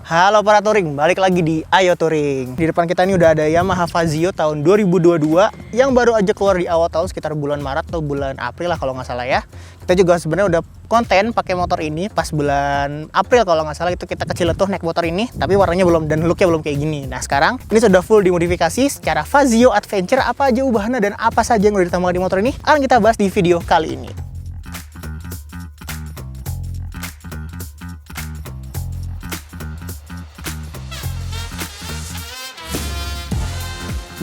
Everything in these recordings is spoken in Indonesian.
Halo para touring, balik lagi di Ayo Touring. Di depan kita ini udah ada Yamaha Fazio tahun 2022 yang baru aja keluar di awal tahun sekitar bulan Maret atau bulan April lah kalau nggak salah ya. Kita juga sebenarnya udah konten pakai motor ini pas bulan April kalau nggak salah, itu kita kecil tuh naik motor ini, tapi warnanya belum dan looknya belum kayak gini. Nah sekarang ini sudah full dimodifikasi secara Fazio Adventure. Apa aja ubahannya dan apa saja yang udah ditambahkan di motor ini akan kita bahas di video kali ini.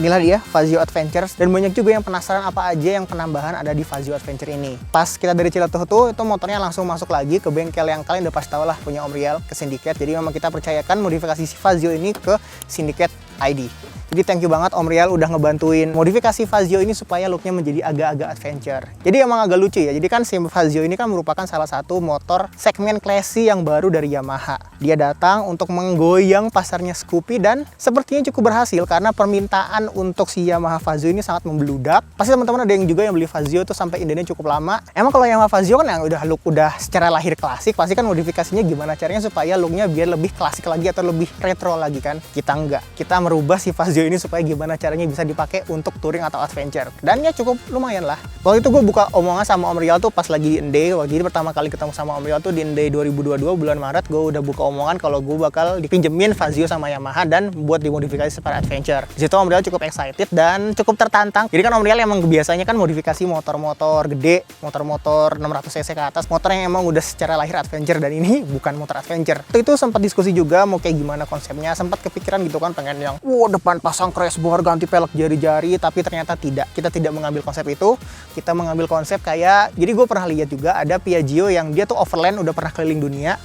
Inilah dia Fazio Adventure, dan banyak juga yang penasaran apa aja yang penambahan ada di Fazio Adventure ini. Pas kita dari Cilatuh tuh, itu motornya langsung masuk lagi ke bengkel yang kalian udah pasti tau lah, punya Om Rial, ke Syndicate. Jadi memang kita percayakan modifikasi si Fazio ini ke Syndicate ID. Jadi thank you banget Om Rial udah ngebantuin modifikasi Fazio ini supaya looknya menjadi agak-agak adventure. Jadi emang agak lucu ya, jadi kan si Fazio ini kan merupakan salah satu motor segmen classy yang baru dari Yamaha. Dia datang untuk menggoyang pasarnya Scoopy dan sepertinya cukup berhasil karena permintaan untuk si Yamaha Fazio ini sangat membludak. Pasti teman-teman ada yang juga yang beli Fazio tuh sampai indenya cukup lama. Emang kalau Yamaha Fazio kan yang udah look udah secara lahir klasik, pasti kan modifikasinya gimana caranya supaya looknya biar lebih klasik lagi atau lebih retro lagi kan. Kita enggak, kita merubah si Fazio ini supaya gimana caranya bisa dipakai untuk touring atau adventure. Dan ya cukup lumayan lah. Waktu itu gue buka omongan sama Om Rial tuh pas lagi di Ende. Waktu itu pertama kali ketemu sama Om Rial tuh di Ende 2022 bulan Maret. Gue udah buka omongan kalau gue bakal dipinjemin Fazio sama Yamaha dan buat dimodifikasi seperti adventure. Di situ Om Rial cukup excited dan cukup tertantang. Jadi kan Om Rial emang biasanya kan modifikasi motor-motor gede, motor-motor 600 cc ke atas, motor yang emang udah secara lahir adventure, dan ini bukan motor adventure. Itu sempat diskusi juga mau kayak gimana konsepnya, sempat kepikiran gitu kan pengen yang depan pasang crash-bar ganti pelek jari-jari, tapi ternyata tidak. Kita tidak mengambil konsep itu. Kita mengambil konsep kayak, jadi gue pernah lihat juga ada Piaggio yang dia tuh overland udah pernah keliling dunia,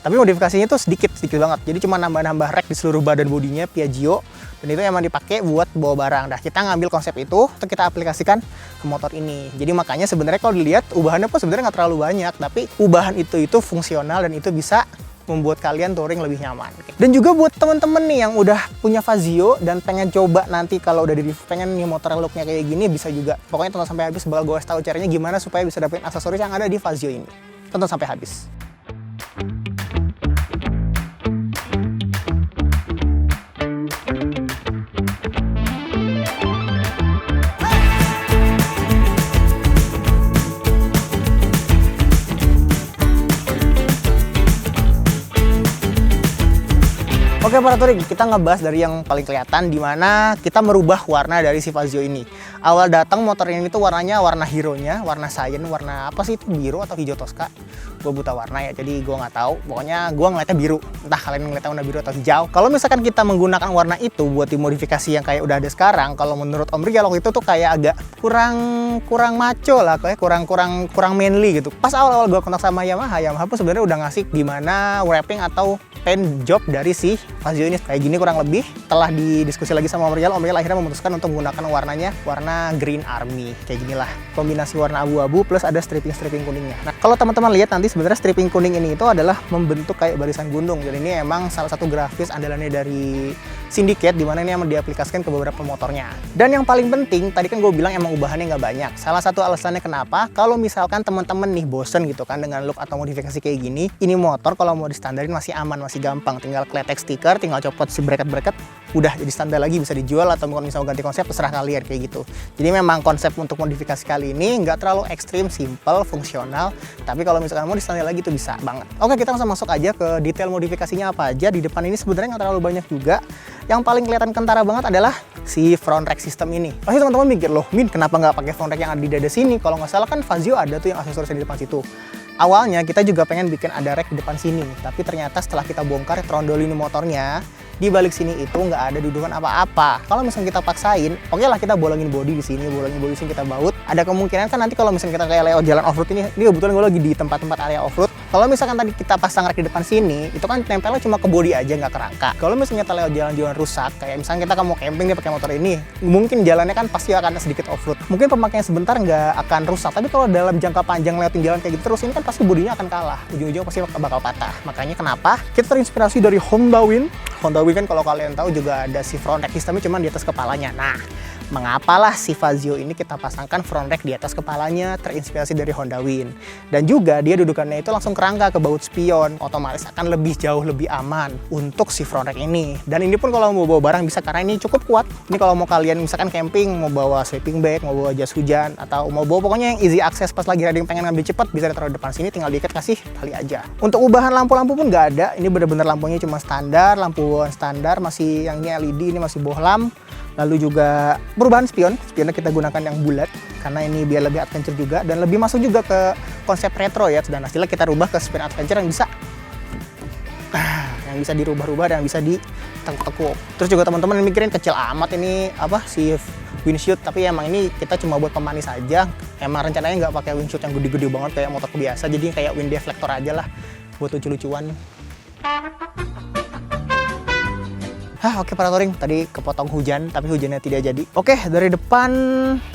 tapi modifikasinya tuh sedikit banget. Jadi cuma nambah-nambah rack di seluruh badan bodinya Piaggio, dan itu emang dipakai buat bawa barang. Nah, kita ngambil konsep itu untuk kita aplikasikan ke motor ini. Jadi makanya sebenarnya kalau dilihat ubahannya pun sebenarnya nggak terlalu banyak, tapi ubahan itu fungsional dan itu bisa membuat kalian touring lebih nyaman. Dan juga buat temen-temen nih yang udah punya Fazio dan pengen coba nanti kalau udah pengen nih motor looknya kayak gini, bisa juga. Pokoknya tonton sampai habis, bakal gue tahu caranya gimana supaya bisa dapetin aksesoris yang ada di Fazio ini. Tonton sampai habis. Oke para touring, kita ngebahas dari yang paling kelihatan, di mana kita merubah warna dari si Fazio ini. Awal datang motor ini tuh warnanya warna hero-nya, warna Cyan, warna apa sih itu, biru atau hijau Tosca? Gue buta warna ya, jadi gue nggak tahu. Pokoknya gue ngeliatnya biru. Entah kalian ngeliatnya warna biru atau hijau. Kalau misalkan kita menggunakan warna itu buat dimodifikasi yang kayak udah ada sekarang, kalau menurut Om Rial waktu itu tuh kayak agak kurang maco lah, kayak kurang manly gitu. Pas awal-awal gue kontak sama Yamaha pun sebenarnya udah ngasih gimana wrapping atau paint job dari si Fazio ini kayak gini kurang lebih. Setelah didiskusi lagi sama Om Rial akhirnya memutuskan untuk menggunakan warnanya warna Green Army kayak gini lah, kombinasi warna abu-abu plus ada striping kuningnya. Nah kalau teman-teman lihat nanti sebenarnya striping kuning ini itu adalah membentuk kayak barisan gundung. Jadi ini emang salah satu grafis andalannya dari Syndicate, dimana ini emang diaplikasikan ke beberapa motornya. Dan yang paling penting tadi kan gue bilang emang ubahannya nggak banyak. Salah satu alasannya kenapa, kalau misalkan teman-teman nih bosen gitu kan dengan look atau modifikasi kayak gini, ini motor kalau mau distandarin masih aman, masih gampang, tinggal kletek stiker, tinggal copot si bracket udah jadi standar lagi, bisa dijual atau mungkin misalnya ganti konsep terserah kalian kayak gitu. Jadi memang konsep untuk modifikasi kali ini nggak terlalu ekstrim, simple, fungsional, tapi kalau misalkan mau di-standar lagi itu bisa banget. Oke, kita langsung masuk aja ke detail modifikasinya apa aja. Di depan ini sebenarnya nggak terlalu banyak juga. Yang paling kelihatan kentara banget adalah si front rack system ini. Pasti teman-teman mikir, loh Min, kenapa nggak pakai front rack yang ada di dada sini? Kalau nggak salah kan Fazio ada tuh yang aksesoris di depan situ. Awalnya kita juga pengen bikin ada rack di depan sini, tapi ternyata setelah kita bongkar trondol ini motornya, di balik sini itu nggak ada dudukan apa-apa. Kalau misalnya kita paksain, oke lah kita bolongin bodi di sini, kita baut. Ada kemungkinan kan nanti kalau misalnya kita kayak lewat jalan off-road ini kebetulan gue lagi di tempat-tempat area off-road. Kalau misalkan tadi kita pasang rack di depan sini, itu kan tempelnya cuma ke bodi aja, nggak ke rangka. Kalau misalnya kita lewat jalan-jalan rusak, kayak misalnya kita mau camping dia pakai motor ini, mungkin jalannya kan pasti akan sedikit off-road. Mungkin pemakaian sebentar nggak akan rusak, tapi kalau dalam jangka panjang lewatin jalan kayak gitu terus, ini kan pasti bodinya akan kalah. Ujung-ujungnya pasti bakal patah. Makanya kenapa kita terinspirasi dari Honda Win. Honda Win kan kalau kalian tahu juga ada si front rack systemnya cuma di atas kepalanya. Nah, mengapalah si Fazio ini kita pasangkan front rack di atas kepalanya, terinspirasi dari Honda Win. Dan juga dia dudukannya itu langsung kerangka ke baut spion, otomatis akan lebih jauh lebih aman untuk si front rack ini. Dan ini pun kalau mau bawa barang bisa, karena ini cukup kuat. Ini kalau mau kalian misalkan camping, mau bawa sleeping bag, mau bawa jas hujan, atau mau bawa pokoknya yang easy access pas lagi riding pengen ngambil cepet, bisa ditaruh depan sini, tinggal diikat kasih tali aja. Untuk ubahan lampu-lampu pun nggak ada, ini bener-bener lampunya cuma standar, lampu standar, masih yang ini LED, ini masih bohlam. Lalu juga perubahan spionnya kita gunakan yang bulat karena ini biar lebih adventure juga dan lebih masuk juga ke konsep retro ya. Dan hasilnya kita rubah ke spion adventure yang bisa dirubah-rubah dan bisa ditekuk. Terus juga teman-teman mikirin kecil amat ini apa si windshield, tapi emang ini kita cuma buat pemanis aja. Emang rencananya nggak pakai windshield yang gede-gede banget kayak motor biasa, jadi kayak wind deflector aja lah buat lucu-lucuan. Oke para touring, tadi kepotong hujan, tapi hujannya tidak jadi. Oke, dari depan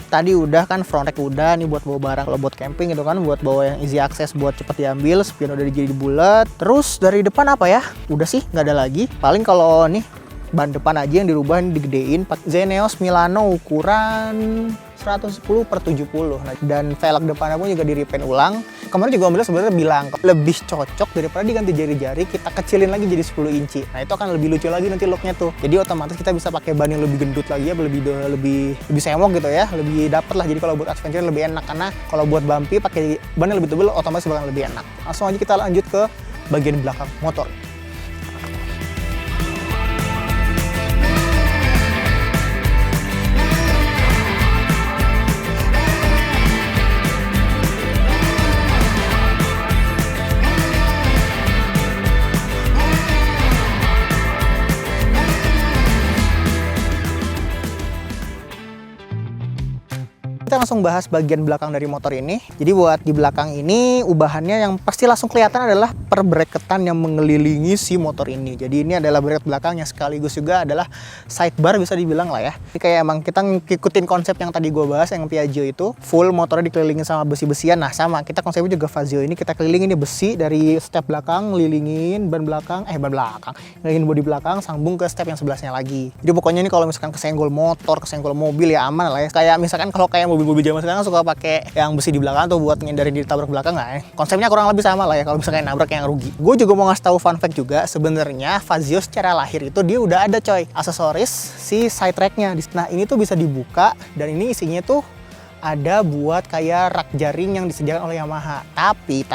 tadi udah kan, front rack udah, nih buat bawa barang kalau buat camping gitu kan, buat bawa yang easy access buat cepet diambil, spion udah jadi bulat. Terus dari depan apa ya? Udah sih, nggak ada lagi. Paling kalau nih ban depan aja yang dirubah, digedein. Zeneos Milano ukuran 110/70 dan velg depannya pun juga di-repaint ulang. Kemarin juga Om sebenarnya bilang lebih cocok daripada diganti jari-jari, kita kecilin lagi jadi 10 inci. Nah itu akan lebih lucu lagi nanti looknya tuh. Jadi otomatis kita bisa pakai ban yang lebih gendut lagi ya, lebih semok gitu ya, lebih dapet lah. Jadi kalau buat adventure lebih enak, karena kalau buat bumpy pakai ban yang lebih tebal otomatis bakal lebih enak. Langsung aja kita lanjut ke bagian belakang motor. Kita langsung bahas bagian belakang dari motor ini. Jadi buat di belakang ini ubahannya yang pasti langsung kelihatan adalah perbreketan yang mengelilingi si motor ini. Jadi ini adalah bracket belakang yang sekaligus juga adalah sidebar bisa dibilang lah ya. Ini kayak emang kita ngikutin konsep yang tadi gue bahas yang Piaggio itu, full motornya dikelilingin sama besi-besian. Nah sama, kita konsepnya juga Fazio ini kita kelilingin di besi dari step belakang, ngelilingin ban belakang, ngelilingin bodi belakang, sambung ke step yang sebelahnya lagi. Jadi pokoknya ini kalau misalkan kesenggol motor, kesenggol mobil ya aman lah ya. Kayak misalkan kalau kayak mobil-mobil zaman sekarang suka pakai yang besi di belakang tuh buat ngindarin ditabrak belakang nggak ya? Konsepnya kurang lebih sama lah ya, kalau misalnya nabrak yang rugi. Gue juga mau ngasih tahu fun fact juga, sebenarnya Fazio secara lahir itu dia udah ada coy aksesoris si side racknya. Nah ini tuh bisa dibuka dan ini isinya tuh ada buat kayak rak jaring yang disediakan oleh Yamaha. Tapi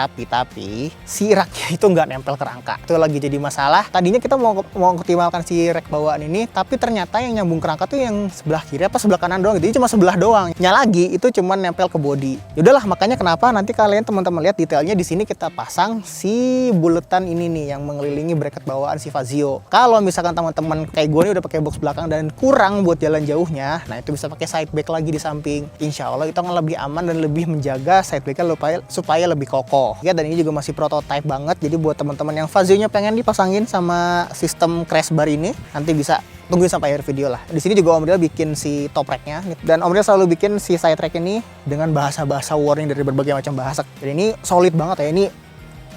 si raknya itu nggak nempel ke rangka. Itu lagi jadi masalah. Tadinya kita mau optimalkan si rak bawaan ini, tapi ternyata yang nyambung ke rangka tuh yang sebelah kiri apa sebelah kanan doang. Jadi cuma sebelah doang. Lagi itu cuma nempel ke bodi. Yaudahlah, makanya kenapa nanti kalian teman-teman lihat detailnya di sini kita pasang si buletan ini nih yang mengelilingi bracket bawaan si Fazio. Kalau misalkan teman-teman kayak gue nih udah pakai box belakang dan kurang buat jalan jauhnya, nah itu bisa pakai side back lagi di samping. Insya Allah itu akan lebih aman dan lebih menjaga sidebacknya supaya lebih kokoh ya. Dan ini juga masih prototype banget, jadi buat teman-teman yang Fazio-nya pengen dipasangin sama sistem crash bar ini, nanti bisa tungguin sampai akhir video lah. Di sini juga Om Riel bikin si top rack-nya, dan Om Riel selalu bikin si side rack ini dengan bahasa-bahasa warning dari berbagai macam bahasa. Jadi ini solid banget ya, ini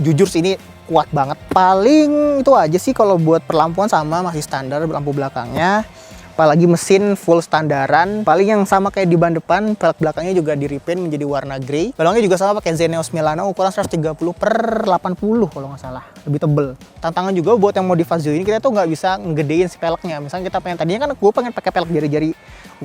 jujur sih ini kuat banget. Paling itu aja sih kalau buat perlampuan sama masih standar lampu belakangnya. Apalagi mesin full standaran, paling yang sama kayak di ban depan, velg belakangnya juga di repaint menjadi warna grey. Balongnya juga sama pakai Zeneos Milano ukuran 130/80 kalau nggak salah, lebih tebel. Tantangan juga buat yang mau di Fazio ini, kita tuh nggak bisa ngegedein si velgnya. Misalnya kita pengen, tadinya kan gue pengen pakai velg jari-jari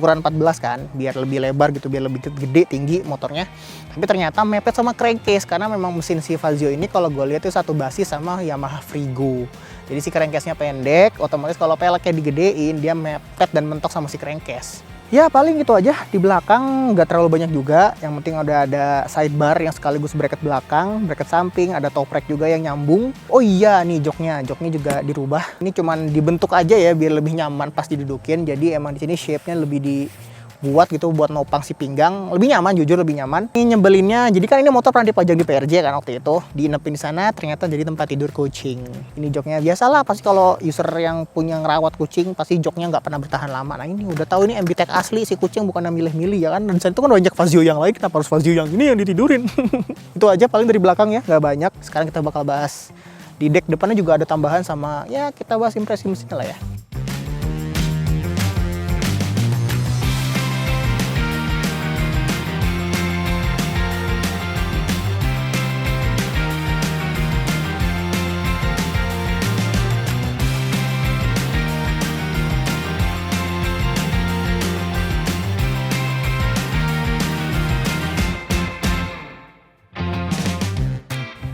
ukuran 14 kan, biar lebih lebar gitu, biar lebih gede tinggi motornya. Tapi ternyata mepet sama crankcase, karena memang mesin si Fazio ini kalau gue lihat itu satu basis sama Yamaha Frigo. Jadi si crankcase-nya pendek, otomatis kalau peleknya digedein dia mepet dan mentok sama si crankcase. Ya paling itu aja, di belakang nggak terlalu banyak juga. Yang penting udah ada sidebar yang sekaligus bracket belakang, bracket samping, ada top rack juga yang nyambung. Oh iya nih joknya juga dirubah. Ini cuman dibentuk aja ya biar lebih nyaman pas didudukin. Jadi emang di sini shape-nya lebih dibuat gitu buat nopang si pinggang, lebih nyaman, jujur lebih nyaman. Ini nyebelinnya, jadi kan ini motor pernah dipajang di PRJ kan waktu itu, diinepin di sana ternyata jadi tempat tidur kucing. Ini joknya biasalah, pasti kalau user yang punya ngerawat kucing pasti joknya nggak pernah bertahan lama. Nah ini udah tahu ini MB-Tech asli, si kucing bukan yang milih-milih ya kan. Dan itu kan banyak Fazio yang lain, kenapa harus Fazio yang ini yang ditidurin? Itu aja paling dari belakang ya, nggak banyak. Sekarang kita bakal bahas di deck depannya juga ada tambahan sama ya, kita bahas impresi mesinnya lah ya.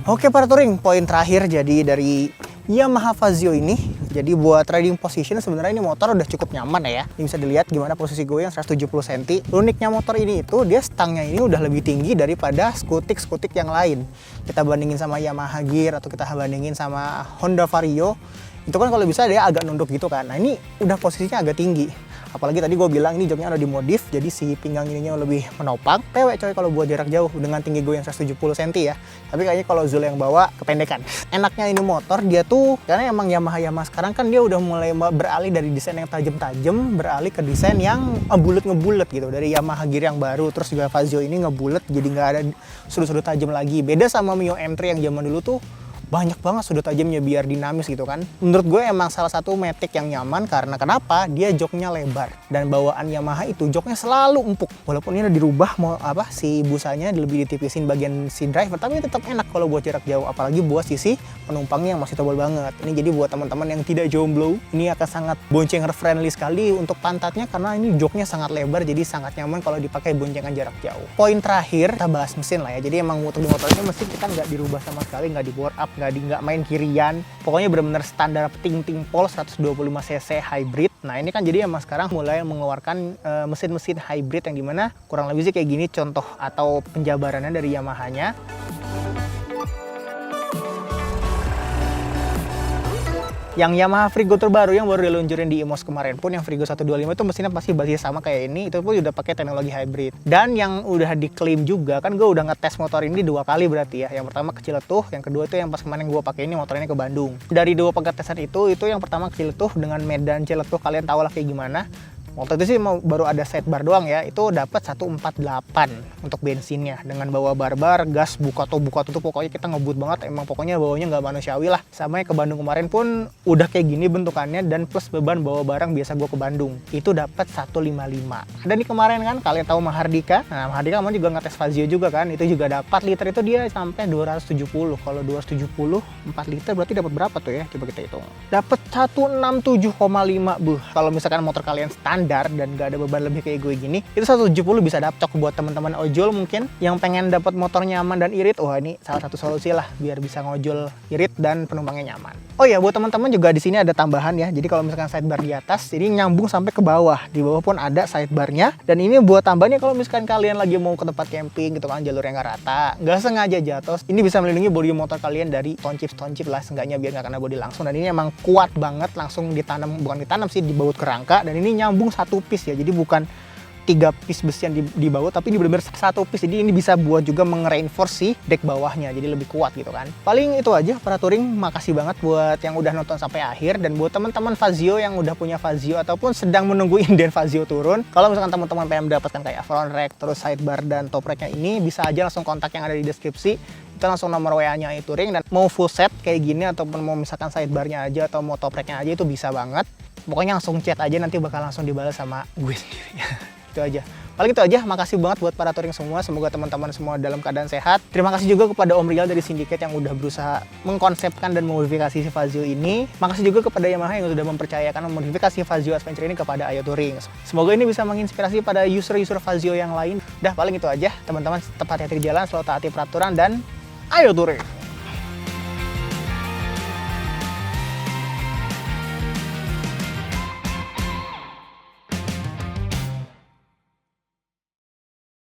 Oke para touring, poin terakhir jadi dari Yamaha Fazio ini. Jadi buat riding position sebenarnya ini motor udah cukup nyaman ya. Ini bisa dilihat gimana posisi gue yang 170 cm. Uniknya motor ini itu dia stangnya ini udah lebih tinggi daripada skutik-skutik yang lain. Kita bandingin sama Yamaha Gear atau kita bandingin sama Honda Vario. Itu kan kalau bisa dia agak nunduk gitu kan. Nah ini udah posisinya agak tinggi. Apalagi tadi gue bilang ini joknya udah dimodif, jadi si pinggang ininya lebih menopang. Pewek coy kalau buat jarak jauh dengan tinggi gue yang 170 cm ya. Tapi kayaknya kalau Zul yang bawa kependekan. Enaknya ini motor dia tuh, karena emang Yamaha sekarang kan dia udah mulai beralih dari desain yang tajam-tajam, beralih ke desain yang ngebulet gitu. Dari Yamaha Gear yang baru, terus juga Fazio ini ngebulet, jadi nggak ada sudut-sudut tajam lagi. Beda sama Mio M3 yang zaman dulu tuh banyak banget sudut tajamnya biar dinamis gitu kan. Menurut gue emang salah satu Matic yang nyaman karena kenapa? Dia joknya lebar dan bawaan Yamaha itu joknya selalu empuk. Walaupun ini udah dirubah mau apa si busanya lebih ditipisin bagian si driver, tapi tetap enak kalau buat jarak jauh, apalagi buat sisi penumpangnya yang masih tebal banget. Ini jadi buat teman-teman yang tidak jomblo, ini akan sangat boncengan friendly sekali untuk pantatnya karena ini joknya sangat lebar jadi sangat nyaman kalau dipakai boncengan jarak jauh. Poin terakhir kita bahas mesin lah ya. Jadi emang untuk di motor ini mesin kita nggak dirubah sama sekali, nggak di bore up, nggak main kirian, pokoknya benar-benar standar ting-ting pol 125 cc hybrid. Nah ini kan jadi emang sekarang mulai mengeluarkan mesin-mesin hybrid yang dimana kurang lebih sih kayak gini contoh atau penjabarannya dari Yamaha-nya. Yang Yamaha Frigo terbaru yang baru diluncurin di IMOS kemarin pun yang Frigo 125 itu mesinnya pasti basis sama kayak ini, itu pun udah pakai teknologi hybrid. Dan yang udah diklaim juga kan gue udah ngetes motor ini 2 kali berarti ya. Yang pertama ke Ciletuh, yang kedua itu yang pas kemarin gue pakai ini motor ini ke Bandung. Dari 2 pengetesan itu yang pertama ke Ciletuh dengan medan Ciletuh kalian tahu lah kayak gimana. Waktu itu sih baru ada sidebar doang ya, itu dapat 148 untuk bensinnya dengan bawa barbar, gas buka tutup pokoknya kita ngebut banget, emang pokoknya bawanya nggak manusiawi lah. Sama yang ke Bandung kemarin pun udah kayak gini bentukannya dan plus beban bawa barang biasa gue ke Bandung itu dapat 155. Dan di kemarin kan kalian tahu Mahardika, nah Mahardika kamu juga ngetes Fazio juga kan, itu juga dapat liter itu dia sampai 270. Kalau 270 4 liter berarti dapat berapa tuh ya, coba kita hitung. Dapat 167,5 buh. Kalau misalkan motor kalian standar dan gak ada beban lebih kayak gue gini, itu 170 bisa dapet buat teman-teman ojol mungkin yang pengen dapat motor nyaman dan irit. Wah ini salah satu solusi lah biar bisa ngojol irit dan penumpangnya nyaman. Oh ya buat teman-teman juga di sini ada tambahan ya. Jadi kalau misalkan sidebar di atas, jadi nyambung sampai ke bawah. Di bawah pun ada sidebarnya. Dan ini buat tambahnya kalau misalkan kalian lagi mau ke tempat camping gitu kan, jalur yang gak rata, nggak sengaja jatuh, ini bisa melindungi bodi motor kalian dari toncip lah seenggaknya biar nggak kena bodi langsung. Dan ini emang kuat banget, langsung ditanam, bukan ditanam sih, dibaut ke rangka. Dan ini nyambung satu piece ya, jadi bukan 3 piece besi yang dibaut, tapi ini benar-benar satu piece. Jadi ini bisa buat juga menge-reinforce si deck bawahnya, jadi lebih kuat gitu kan. Paling itu aja para touring, makasih banget buat yang udah nonton sampai akhir. Dan buat teman-teman Fazio yang udah punya Fazio ataupun sedang menunggu inden Fazio turun, kalau misalkan teman-teman pengen mendapatkan kayak front rack, terus sidebar dan top racknya ini, bisa aja langsung kontak yang ada di deskripsi. Kita langsung nomor WA-nya Touring, dan mau full set kayak gini ataupun mau misalkan sidebarnya aja atau mau top racknya aja itu bisa banget. Pokoknya langsung chat aja, nanti bakal langsung dibalas sama gue sendiri. Itu aja. Paling itu aja. Makasih banget buat para touring semua. Semoga teman-teman semua dalam keadaan sehat. Terima kasih juga kepada Om Rial dari Syndicate yang udah berusaha mengkonsepkan dan memodifikasi si Fazio ini. Makasih juga kepada Yamaha yang sudah mempercayakan memodifikasi Fazio Adventure ini kepada Ayo Touring. Semoga ini bisa menginspirasi pada user-user Fazio yang lain. Dah paling itu aja. Teman-teman tetap hati-hati di jalan, selalu taati peraturan, dan Ayo Touring!